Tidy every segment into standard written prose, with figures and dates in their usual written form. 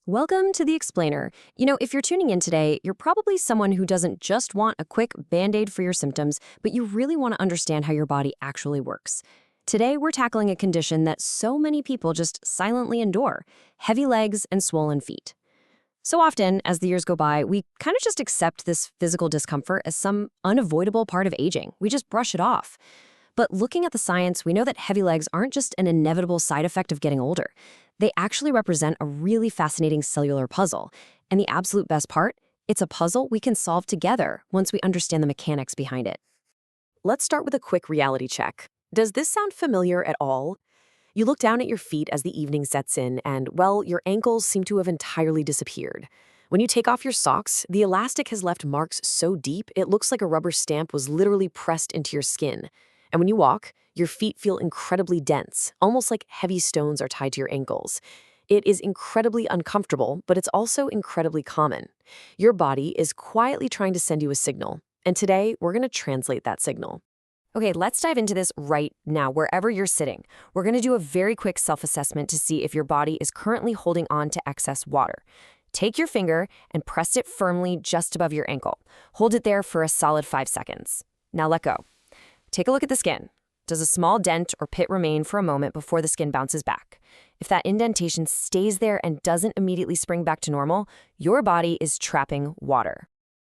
Welcome to The Explainer. If you're tuning in today, you're probably someone who doesn't just want a quick band-aid for your symptoms, but you really want to understand how your body actually works. Today, we're tackling a condition that so many people just silently endure: heavy legs and swollen feet. So often, as the years go by, we kind of just accept this physical discomfort as some unavoidable part of aging. We just brush it off. But looking at the science, we know that heavy legs aren't just an inevitable side effect of getting older. They actually represent a really fascinating cellular puzzle. And the absolute best part? It's a puzzle we can solve together once we understand the mechanics behind it. Let's start with a quick reality check. Does this sound familiar at all? You look down at your feet as the evening sets in, and, well, your ankles seem to have entirely disappeared. When you take off your socks, the elastic has left marks so deep it looks like a rubber stamp was literally pressed into your skin. And when you walk, your feet feel incredibly dense, almost like heavy stones are tied to your ankles. It is incredibly uncomfortable, but it's also incredibly common. Your body is quietly trying to send you a signal, and today we're going to translate that signal. Okay, let's dive into this right now, wherever you're sitting. We're going to do a very quick self-assessment to see if your body is currently holding on to excess water. Take your finger and press it firmly just above your ankle. Hold it there for a solid 5 seconds. Now let go. Take a look at the skin. Does a small dent or pit remain for a moment before the skin bounces back? If that indentation stays there and doesn't immediately spring back to normal, your body is trapping water.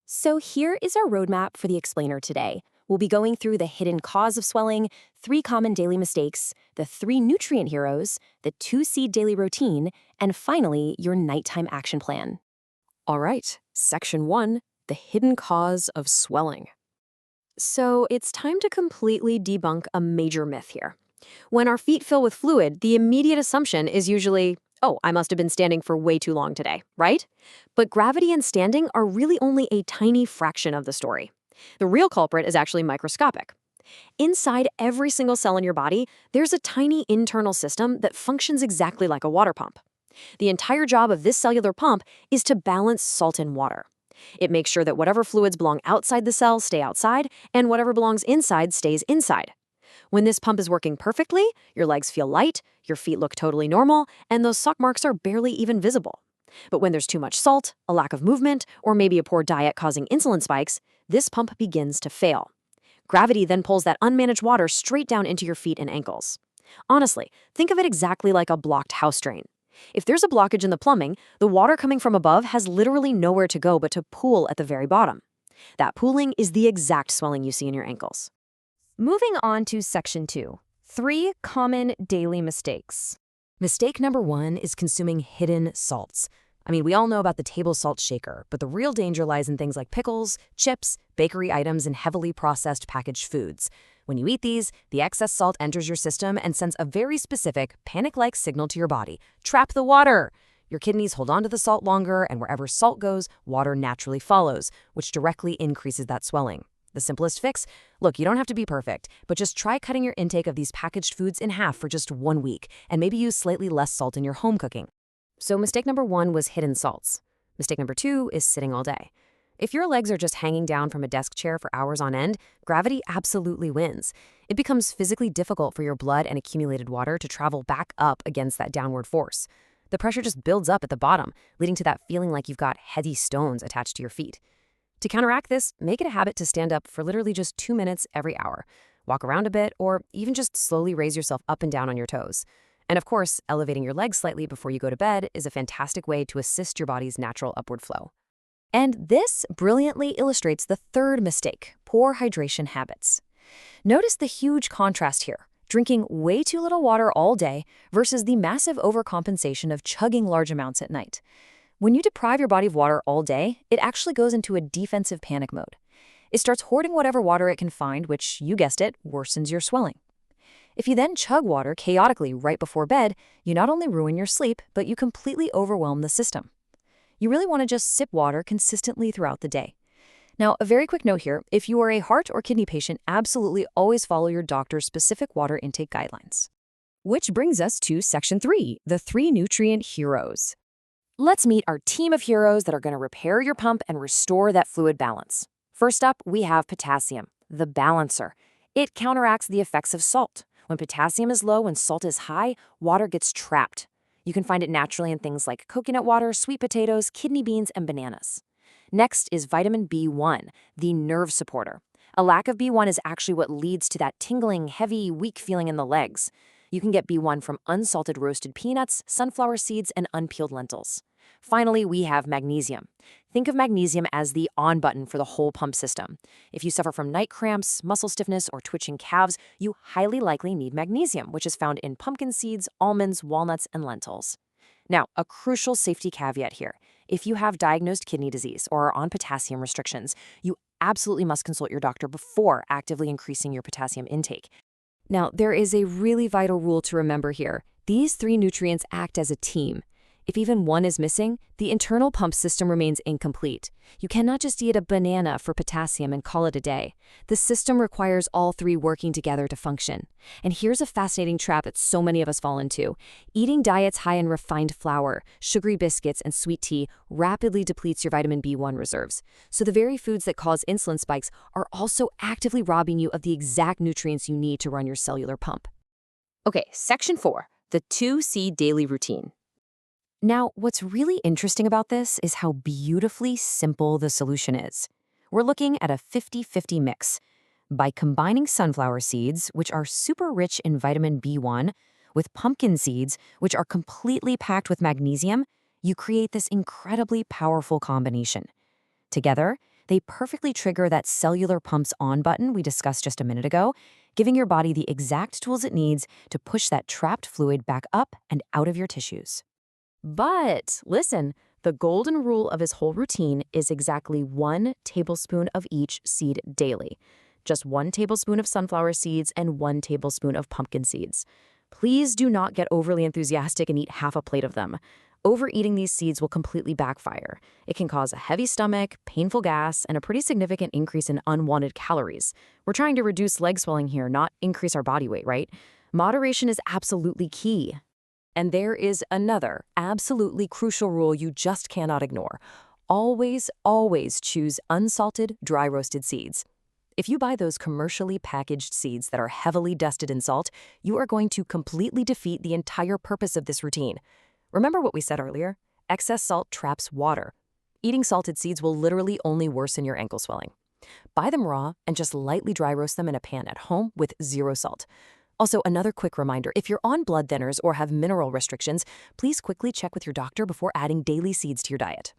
So here is our roadmap for the explainer today. We'll be going through the hidden cause of swelling, 3 common daily mistakes, the 3 nutrient heroes, the 2-seed daily routine, and finally, your nighttime action plan. All right, section 1, the hidden cause of swelling. So it's time to completely debunk a major myth here. When our feet fill with fluid, the immediate assumption is usually, oh, I must have been standing for way too long today, right? But gravity and standing are really only a tiny fraction of the story. The real culprit is actually microscopic. Inside every single cell in your body, there's a tiny internal system that functions exactly like a water pump. The entire job of this cellular pump is to balance salt and water. It makes sure that whatever fluids belong outside the cell stay outside, and whatever belongs inside stays inside. When this pump is working perfectly, your legs feel light, your feet look totally normal, and those sock marks are barely even visible. But when there's too much salt, a lack of movement, or maybe a poor diet causing insulin spikes, this pump begins to fail. Gravity then pulls that unmanaged water straight down into your feet and ankles. Honestly, think of it exactly like a blocked house drain. If there's a blockage in the plumbing, the water coming from above has literally nowhere to go but to pool at the very bottom. That pooling is the exact swelling you see in your ankles. Moving on to section 2, 3 common daily mistakes. Mistake number 1 is consuming hidden salts. We all know about the table salt shaker, but the real danger lies in things like pickles, chips, bakery items, and heavily processed packaged foods. When you eat these, the excess salt enters your system and sends a very specific, panic-like signal to your body: trap the water! Your kidneys hold on to the salt longer, and wherever salt goes, water naturally follows, which directly increases that swelling. The simplest fix? Look, you don't have to be perfect, but just try cutting your intake of these packaged foods in half for just 1 week, and maybe use slightly less salt in your home cooking. So mistake number 1 was hidden salts. Mistake number 2 is sitting all day. If your legs are just hanging down from a desk chair for hours on end, gravity absolutely wins. It becomes physically difficult for your blood and accumulated water to travel back up against that downward force. The pressure just builds up at the bottom, leading to that feeling like you've got heavy stones attached to your feet. To counteract this, make it a habit to stand up for literally just 2 minutes every hour. Walk around a bit, or even just slowly raise yourself up and down on your toes. And of course, elevating your legs slightly before you go to bed is a fantastic way to assist your body's natural upward flow. And this brilliantly illustrates the 3rd mistake: poor hydration habits. Notice the huge contrast here: drinking way too little water all day versus the massive overcompensation of chugging large amounts at night. When you deprive your body of water all day, it actually goes into a defensive panic mode. It starts hoarding whatever water it can find, which, you guessed it, worsens your swelling. If you then chug water chaotically right before bed, you not only ruin your sleep, but you completely overwhelm the system. You really want to just sip water consistently throughout the day. Now, a very quick note here: if you are a heart or kidney patient, absolutely always follow your doctor's specific water intake guidelines. Which brings us to section 3, the 3 nutrient heroes. Let's meet our team of heroes that are going to repair your pump and restore that fluid balance. First up, we have potassium, the balancer. It counteracts the effects of salt. When potassium is low and salt is high, water gets trapped. You can find it naturally in things like coconut water, sweet potatoes, kidney beans, and bananas. Next is vitamin B1, the nerve supporter. A lack of B1 is actually what leads to that tingling, heavy, weak feeling in the legs. You can get B1 from unsalted roasted peanuts, sunflower seeds, and unpeeled lentils. Finally, we have magnesium. Think of magnesium as the on button for the whole pump system. If you suffer from night cramps, muscle stiffness, or twitching calves, you highly likely need magnesium, which is found in pumpkin seeds, almonds, walnuts, and lentils. Now, a crucial safety caveat here. If you have diagnosed kidney disease or are on potassium restrictions, you absolutely must consult your doctor before actively increasing your potassium intake. Now, there is a really vital rule to remember here. These three nutrients act as a team. If even one is missing, the internal pump system remains incomplete. You cannot just eat a banana for potassium and call it a day. The system requires all three working together to function. And here's a fascinating trap that so many of us fall into. Eating diets high in refined flour, sugary biscuits, and sweet tea rapidly depletes your vitamin B1 reserves. So the very foods that cause insulin spikes are also actively robbing you of the exact nutrients you need to run your cellular pump. Okay, section 4, the 2C daily routine. Now, what's really interesting about this is how beautifully simple the solution is. We're looking at a 50-50 mix. By combining sunflower seeds, which are super rich in vitamin B1, with pumpkin seeds, which are completely packed with magnesium, you create this incredibly powerful combination. Together, they perfectly trigger that cellular pumps on button we discussed just a minute ago, giving your body the exact tools it needs to push that trapped fluid back up and out of your tissues. But listen, the golden rule of his whole routine is exactly 1 tablespoon of each seed daily. Just 1 tablespoon of sunflower seeds and 1 tablespoon of pumpkin seeds. Please do not get overly enthusiastic and eat half a plate of them. Overeating these seeds will completely backfire. It can cause a heavy stomach, painful gas, and a pretty significant increase in unwanted calories. We're trying to reduce leg swelling here, not increase our body weight, right? Moderation is absolutely key. And there is another absolutely crucial rule you just cannot ignore. Always, always choose unsalted, dry roasted seeds. If you buy those commercially packaged seeds that are heavily dusted in salt, you are going to completely defeat the entire purpose of this routine. Remember what we said earlier? Excess salt traps water. Eating salted seeds will literally only worsen your ankle swelling. Buy them raw and just lightly dry roast them in a pan at home with 0 salt. Also, another quick reminder, if you're on blood thinners or have mineral restrictions, please quickly check with your doctor before adding daily seeds to your diet.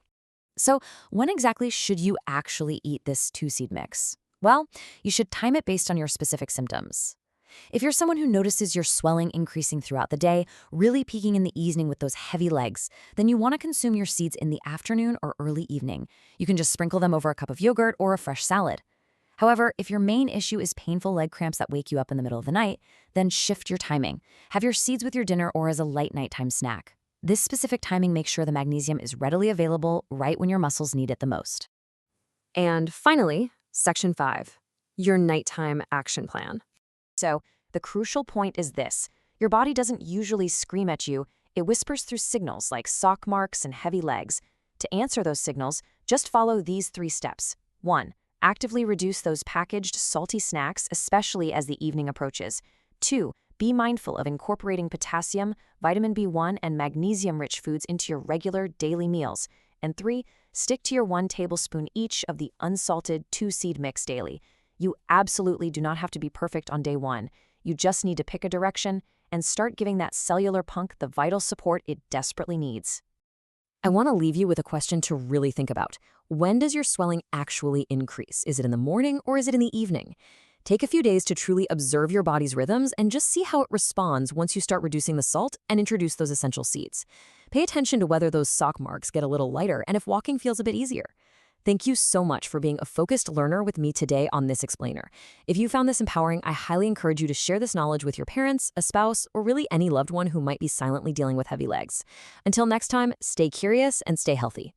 So, when exactly should you actually eat this 2-seed mix? Well, you should time it based on your specific symptoms. If you're someone who notices your swelling increasing throughout the day, really peaking in the evening with those heavy legs, then you want to consume your seeds in the afternoon or early evening. You can just sprinkle them over a cup of yogurt or a fresh salad. However, if your main issue is painful leg cramps that wake you up in the middle of the night, then shift your timing. Have your seeds with your dinner or as a light nighttime snack. This specific timing makes sure the magnesium is readily available right when your muscles need it the most. And finally, section 5, your nighttime action plan. So, the crucial point is this. Your body doesn't usually scream at you. It whispers through signals like sock marks and heavy legs. To answer those signals, just follow these 3 steps. 1. Actively reduce those packaged, salty snacks, especially as the evening approaches. 2. Be mindful of incorporating potassium, vitamin B1, and magnesium-rich foods into your regular daily meals. And 3. Stick to your 1 tablespoon each of the unsalted 2-seed mix daily. You absolutely do not have to be perfect on day 1. You just need to pick a direction and start giving that cellular punk the vital support it desperately needs. I want to leave you with a question to really think about. When does your swelling actually increase? Is it in the morning or is it in the evening? Take a few days to truly observe your body's rhythms and just see how it responds once you start reducing the salt and introduce those essential seeds. Pay attention to whether those sock marks get a little lighter and if walking feels a bit easier. Thank you so much for being a focused learner with me today on this explainer. If you found this empowering, I highly encourage you to share this knowledge with your parents, a spouse, or really any loved one who might be silently dealing with heavy legs. Until next time, stay curious and stay healthy.